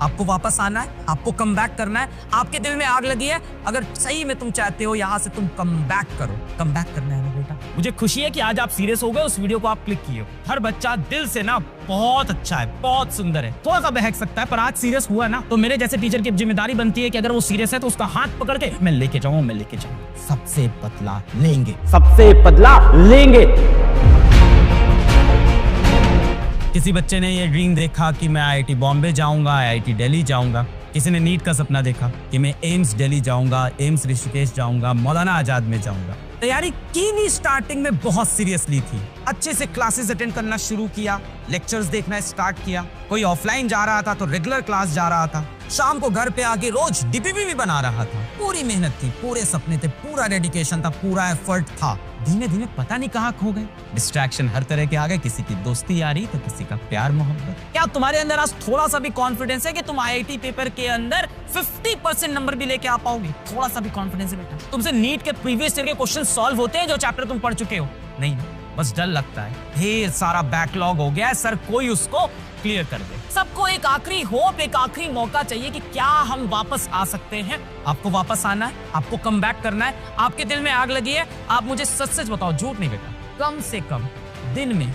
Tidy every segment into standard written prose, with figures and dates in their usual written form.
आपको वापस आना है, आपको कम बैक करना है। आपके दिल में आग लगी है, अगर सही में तुम चाहते हो यहाँ से तुम कम बैक करो, कम बैक करना है ना बेटा। मुझे खुशी है कि आज आप सीरियस हो गए, उस वीडियो को आप क्लिक किए हो। हर बच्चा दिल से ना बहुत अच्छा है, बहुत सुंदर है, थोड़ा सा बहक सकता है, पर आज सीरियस हुआ ना तो मेरे जैसे टीचर की जिम्मेदारी बनती है कि अगर वो सीरियस है तो उसका हाथ पकड़ के मैं लेके जाऊं, सबसे पतला लेंगे, सबसे पतला लेंगे। किसी बच्चे ने ये ड्रीम देखा कि मैं आईआईटी बॉम्बे जाऊंगा, आईआईटी दिल्ली जाऊंगा। किसी ने नीट का सपना देखा कि मैं एम्स दिल्ली जाऊंगा, एम्स ऋषिकेश जाऊंगा, मौलाना आजाद में जाऊंगा। तैयारी की भी स्टार्टिंग में बहुत सीरियसली थी। अच्छे से क्लासेस अटेंड करना शुरू किया, लेक्चर्स देखना स्टार्ट किया। कोई ऑफलाइन जा रहा था तो रेगुलर क्लास जा रहा था। शाम को घर पे आके रोज डीपीपी भी बना रहा था। पूरी मेहनत थी, पूरे सपने थे, पूरा डेडिकेशन था, पूरा एफर्ट था। धीमे धीमे पता नहीं कहाँ खो गए। डिस्ट्रैक्शन हर तरह के आ गए, किसी की दोस्ती आ रही तो किसी का प्यार मोहब्बत। क्या तुम्हारे अंदर आज थोड़ा सा भी कॉन्फिडेंस है कि तुम आईआईटी पेपर के अंदर 50% नंबर भी लेके आ पाओगे? थोड़ा सा भी कॉन्फिडेंस है बेटा? तुमसे नीट के प्रीवियस ईयर के क्वेश्चन सॉल्व होते हैं जो चैप्टर तुम पढ़ चुके हो? नहीं, बस डर लगता है ढेर सारा बैकलॉग हो गया है, सर कोई उसको क्लियर कर दे। सबको एक आखिरी होप, एक आखिरी मौका चाहिए कि क्या हम वापस आ सकते हैं। आपको वापस आना है, आपको कम बैक करना है। आपके दिल में आग लगी है, आप मुझे सच सच बताओ, झूठ नहीं बेटा। कम से कम दिन में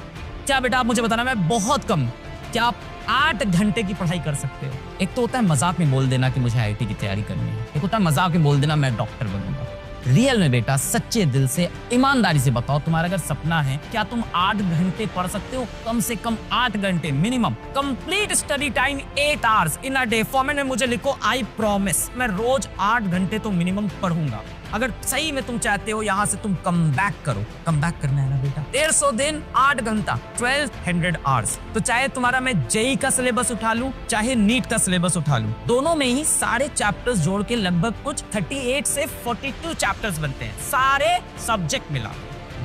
क्या बेटा आप मुझे बताना, मैं बहुत कम, क्या आप 8 घंटे की पढ़ाई कर सकते हो? एक तो होता है मजाक में बोल देना कि मुझे आईआईटी की तैयारी करनी है, एक होता है मजाक में बोल देना मैं डॉक्टर बनूंगा। रियल में बेटा सच्चे दिल से ईमानदारी से बताओ, तुम्हारा अगर सपना है, क्या तुम 8 घंटे पढ़ सकते हो? कम से कम 8 घंटे minimum. Complete study time 8 hours in a day. Format में मुझे लिखो, आई प्रॉमिस मैं रोज 8 घंटे तो मिनिमम पढ़ूंगा। अगर सही में तुम चाहते हो यहाँ से तुम कम बैक करो, कम बैक करना है ना बेटा। 150 दिन 8 घंटा 1200 आवर्स। तो चाहे तुम्हारा मैं जेई का सिलेबस उठा लूं, चाहे नीट का सिलेबस उठा लूं, दोनों में ही सारे चैप्टर्स जोड़ के लगभग कुछ 38 से 42 चैप्टर्स बनते हैं, सारे सब्जेक्ट मिला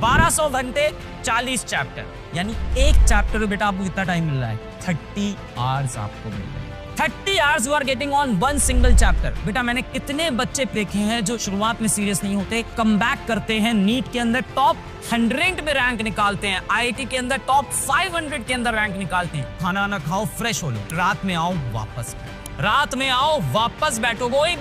1200 घंटे 40 चैप्टर, यानी एक चैप्टर में बेटा आपको कितना टाइम मिल रहा है? 30 आवर्स आपको मिल रहे हैं। 30 hours you are getting on one single chapter। बेटा मैंने कितने बच्चे देखे हैं जो शुरुआत में सीरियस नहीं होते, कम बैक करते हैं, नीट के अंदर टॉप 100 में रैंक निकालते हैं, आईआईटी के अंदर टॉप 500 के अंदर रैंक निकालते हैं। खाना ना खाओ, फ्रेश हो लो, रात में आओ वापस बैठो। कोई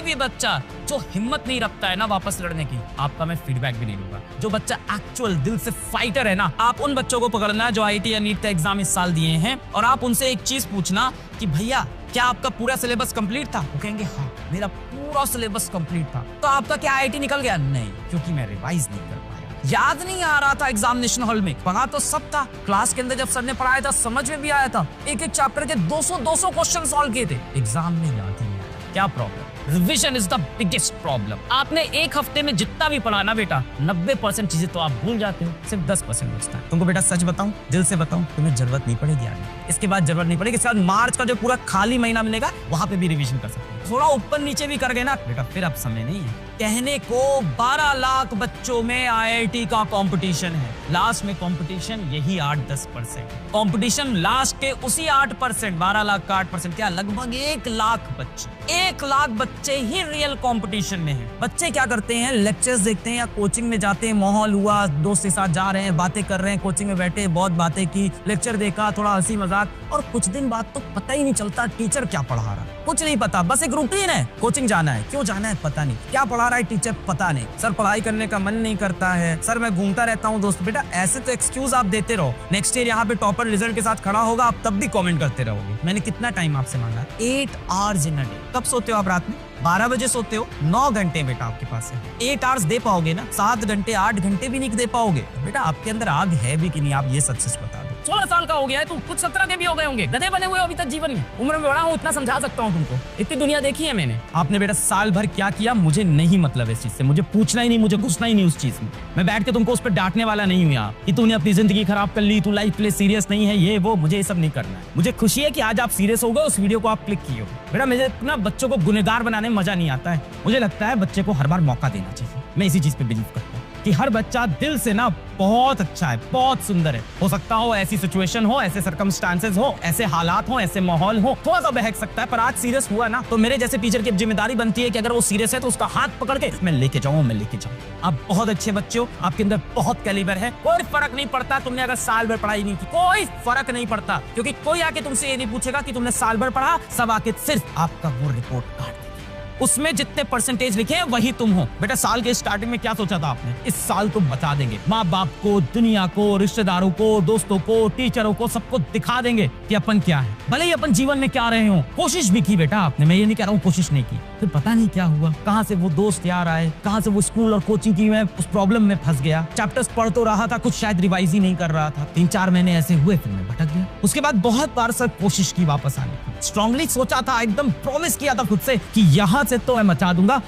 भी बच्चा जो हिम्मत नहीं रखता है ना वापस लड़ने की, आपका मैं फीडबैक भी नहीं लूंगा। जो बच्चा एक्चुअल दिल से फाइटर है ना, आप उन बच्चों को पकड़ना जो आईआईटी या नीट का एग्जाम इस साल दिए हैं, और आप उनसे एक चीज पूछना कि भैया क्या आपका पूरा सिलेबस कंप्लीट था? वो कहेंगे हाँ मेरा पूरा सिलेबस कंप्लीट था। तो आपका क्या आईआईटी निकल गया? नहीं, क्योंकि मैं रिवाइज नहीं कर पाया, याद नहीं आ रहा था एग्जामिनेशन हॉल में। पढ़ा तो सब था, क्लास के अंदर जब सर ने पढ़ाया था समझ में भी आया था, एक एक चैप्टर के 200 क्वेश्चन सॉल्व किए थे, एग्जाम में याद ही नहीं आया। क्या problem? Revision is the biggest problem. आपने एक हफ्ते में जितना भी पढ़ा ना बेटा, 90% चीजें तो आप भूल जाते हो, सिर्फ 10% बचता है। तुमको बेटा सच बताऊं, दिल से बताऊं, तुम्हें जरूरत नहीं पड़ेगी आगे, इसके बाद जरूरत नहीं पड़ेगी। इसके बाद मार्च का जो पूरा खाली महीना मिलेगा वहां पे भी रिवीजन कर सकते हो। थोड़ा ऊपर नीचे भी कर गए ना बेटा, फिर अब समय नहीं है। कहने को 12 लाख बच्चों में आईआईटी का कंपटीशन है, लास्ट में कंपटीशन यही 8-10%। कंपटीशन लास्ट के उसी 8%, 12 लाख का 8% क्या, लगभग 1 लाख बच्चे, 1 लाख बच्चे ही रियल कंपटीशन में हैं। बच्चे क्या करते हैं, लेक्चर्स देखते हैं या कोचिंग में जाते हैं, माहौल हुआ, दोस्त के साथ जा रहे हैं, बातें कर रहे हैं, कोचिंग में बैठे बहुत बातें की, लेक्चर देखा, थोड़ा हंसी मजाक, और कुछ दिन बाद तो पता ही नहीं चलता टीचर क्या पढ़ा रहा है, कुछ नहीं पता, बस एक रूटीन है, कोचिंग जाना है, क्यों जाना है पता नहीं, क्या पढ़ा रहा है टीचर पता नहीं, सर पढ़ाई करने का मन नहीं करता है, सर मैं घूमता रहता हूँ दोस्त। बेटा ऐसे तो एक्सक्यूज आप देते रहो, नेक्स्ट ईयर यहाँ पे टॉपर रिजल्ट के साथ खड़ा होगा, आप तब भी कमेंट करते रहोगे। मैंने कितना टाइम आपसे मांगा? 8 आवर्स इन अ डे। कब सोते हो आप? रात में 12 बजे सोते हो, 9 घंटे बेटा आपके पास है। 8 आवर्स दे पाओगे ना? 7 घंटे 8 घंटे भी नहीं दे पाओगे। बेटा आपके अंदर आग है भी कि नहीं, आप ये सच बता दो। 16 साल का हो गया है तू, कुछ 17 के भी हो गए होंगे, गधे बने हुए अभी तक जीवन में। उम्र में बड़ा हूँ, इतना समझा सकता हूँ तुमको, इतनी दुनिया देखी है मैंने। आपने बेटा साल भर क्या किया मुझे नहीं मतलब इस चीज से, मुझे पूछना ही नहीं, मुझे घुसना ही नहीं उस चीज में। मैं बैठ के तुमको उस पर डांटने वाला नहीं हूँ यहाँ कि तूने अपनी जिंदगी खराब कर ली, तू लाइफ के लिए सीरियस नहीं है, ये वो, मुझे ये सब नहीं करना है। मुझे खुशी है कि आज आप सीरियस हो गए, उस वीडियो को आप क्लिक किए हो। बेटा मुझे ना बच्चों को गुनहगार बनाने में मजा नहीं आता है, मुझे लगता है बच्चे को हर बार मौका देना चाहिए। मैं इसी चीज पे बिलीव करता हूँ कि हर बच्चा दिल से ना बहुत अच्छा है, बहुत सुंदर है। हो सकता हो ऐसी सिचुएशन हो, ऐसे सर्कमस्टांसेस हो, ऐसे हालात हो, ऐसे माहौल हो, थोड़ा सा बहक सकता है, पर आज सीरियस हुआ ना तो मेरे जैसे टीचर की जिम्मेदारी बनती है कि अगर वो सीरियस है तो उसका हाथ पकड़ के मैं लेके जाऊं। आप बहुत अच्छे बच्चे हो, आपके अंदर बहुत कैलिबर है। कोई फर्क नहीं पड़ता तुमने अगर साल भर पढ़ाई नहीं की, कोई फर्क नहीं पड़ता, क्योंकि कोई आके तुमसे ये नहीं पूछेगा कि तुमने साल भर पढ़ा। सब आके सिर्फ आपका वो रिपोर्ट कार्ड, उसमें जितने परसेंटेज लिखे हैं वही तुम हो। बेटा साल के स्टार्टिंग में क्या सोचा था आपने? इस साल तुम बता देंगे, माँ बाप को, दुनिया को, रिश्तेदारों को, दोस्तों को, टीचरों को, सबको दिखा देंगे कि अपन क्या है, भले ही अपन जीवन में क्या रहे हो। कोशिश भी की बेटा आपने, मैं ये नहीं कह रहा हूँ कोशिश नहीं की, फिर पता नहीं क्या हुआ, कहाँ से वो दोस्त यार आए, कहाँ से वो स्कूल और कोचिंग की मैं उस प्रॉब्लम में फंस गया। चैप्टर्स पढ़ तो रहा था, कुछ शायद रिवाइज ही नहीं कर रहा था। 3-4 महीने ऐसे हुए, फिर मैं भटक गया। उसके बाद बहुत बार सर कोशिश की वापस आने की, स्ट्रांगली सोचा था, एकदम प्रॉमिस किया था खुद से कि यहाँ से तो मैं मचा दूंगा।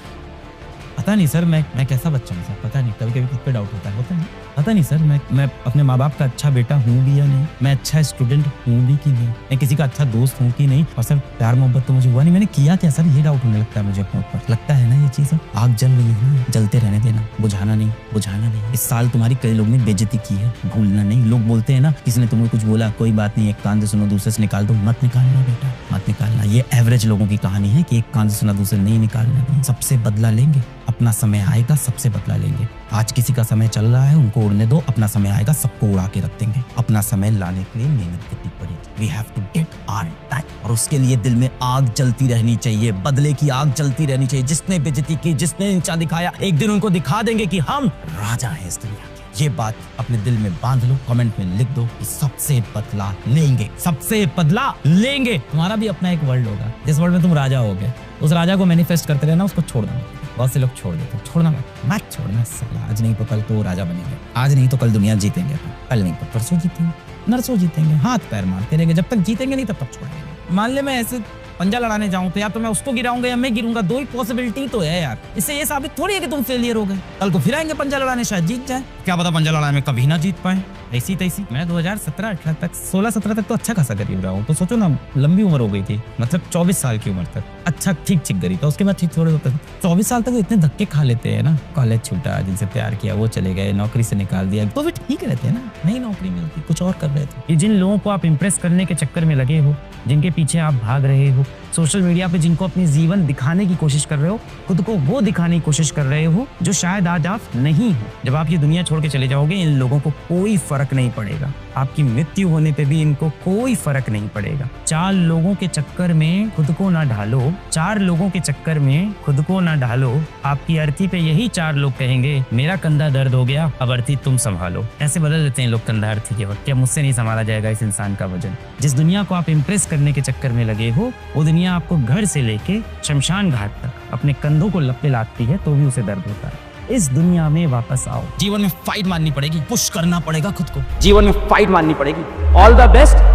पता नहीं सर मैं कैसा बच्चा हूँ सर, पता नहीं, कभी कभी खुद पे डाउट होता है। पता नहीं सर मैं अपने माँ बाप का अच्छा बेटा हूँ भी या नहीं, मैं अच्छा स्टूडेंट हूँ भी कि नहीं, मैं किसी का अच्छा दोस्त हूँ कि नहीं। और सर प्यार मोहब्बत तो मुझे हुआ नहीं, मैंने किया क्या सर, ये डाउट होने लगता है मुझे अपने ऊपर। लगता है ना ये चीज आग जल रही है ना, जलते रहने देना, बुझाना नहीं। इस साल तुम्हारी कई लोग ने बेइज्जती की है, भूलना नहीं। लोग बोलते हैं ना, किसी ने तुम्हें कुछ बोला, कोई बात नहीं, एक कान से सुनो दूसरे से निकाल दो, मत निकालना बेटा, मत निकालना। ये एवरेज लोगों की कहानी है कि एक कान से सुना दूसरे नहीं निकालना। सबसे बदला लेंगे, अपना समय आएगा, सबसे बदला लेंगे। आज किसी का समय चल रहा है, उनको उड़ने दो, अपना समय आएगा, सबको उड़ा के रख देंगे। अपना समय लाने के लिए मेहनत करनी पड़ेगी। We have to get our time, और उसके लिए दिल में आग जलती रहनी चाहिए, बदले की आग जलती रहनी चाहिए। जिसने बेइज्जती की, जिसने नीचा दिखाया, एक दिन उनको दिखा देंगे कि हम राजा हैं इस दुनिया के। ये बात अपने दिल में बांध लो, कमेंट में लिख दो कि सबसे बदला लेंगे, सबसे बदला लेंगे। तुम्हारा भी अपना एक वर्ल्ड होगा, जिस वर्ल्ड में तुम राजा होगे, उस राजा को मैनिफेस्ट करते रहना, उसको छोड़ देना। बहुत से लोग छोड़ देते, छोड़ना मत छोड़ना साला। आज नहीं तो कल तो राजा बनेंगे, आज नहीं तो कल दुनिया जीतेंगे, कल नहीं तो परसों जीतेंगे, नरसों जीतेंगे, हाथ पैर मारते रहेंगे, जब तक जीतेंगे नहीं तब तक छोड़ेंगे। मान ले मैं ऐसे पंजा लड़ाने जाऊं तो या तो मैं उसको गिराऊंगा या मैं गिरूंगा, दो ही पॉसिबिलिटी तो है यार। इससे ये साबित थोड़ी है कि तुम फेलियर हो गए। कल को फिर आएंगे पंजा लड़ाने, शायद जीत जाए, क्या पता पंजा लड़ाने में कभी ना जीत पाए। ऐसी तैसी मैं 2017-18 तक, 16-17 तक तो अच्छा खासा करीब रहा हूँ। तो सोचो ना, लंबी उम्र हो गई थी, मतलब 24 साल की उम्र तक अच्छा ठीक गरी था। उसके बाद ठीक थोड़े होते, 24 साल तक इतने धक्के खा लेते हैं ना। कॉलेज छूटा, जिनसे प्यार किया वो चले गए, नौकरी से निकाल दिया, तो भी ठीक रहते हैं ना, नई नौकरी मिलती, कुछ और कर रहे थे। ये जिन लोगों को आप इम्प्रेस करने के चक्कर में लगे हो, जिनके पीछे आप भाग रहे हो, सोशल मीडिया पे जिनको अपनी जीवन दिखाने की कोशिश कर रहे हो, खुद को वो दिखाने की कोशिश कर रहे हो जो शायद आज आप नहीं हो। जब आप ये दुनिया छोड़ के चले जाओगे, इन लोगों को कोई फर्क नहीं पड़ेगा। आपकी मृत्यु होने पे भी इनको कोई फर्क नहीं पड़ेगा। 4 लोगों के चक्कर में खुद को ना ढालो, 4 लोगों के चक्कर में खुद को ना ढालो। आपकी अर्थी पे यही 4 लोग कहेंगे, मेरा कंधा दर्द हो गया, अब अर्थी तुम संभालो। ऐसे बदल देते हैं लोग कंधा अर्थी के वक्त, क्या मुझसे नहीं संभाला जाएगा इस इंसान का वजन। जिस दुनिया को आप इम्प्रेस करने के चक्कर में लगे हो, वो दुनिया आपको घर से लेके शमशान घाट तक अपने कंधों को लपटे लाती है, तो भी उसे दर्द होता है। इस दुनिया में वापस आओ। जीवन में फाइट मारनी पड़ेगी, पुश करना पड़ेगा खुद को, जीवन में फाइट मारनी पड़ेगी। All the best.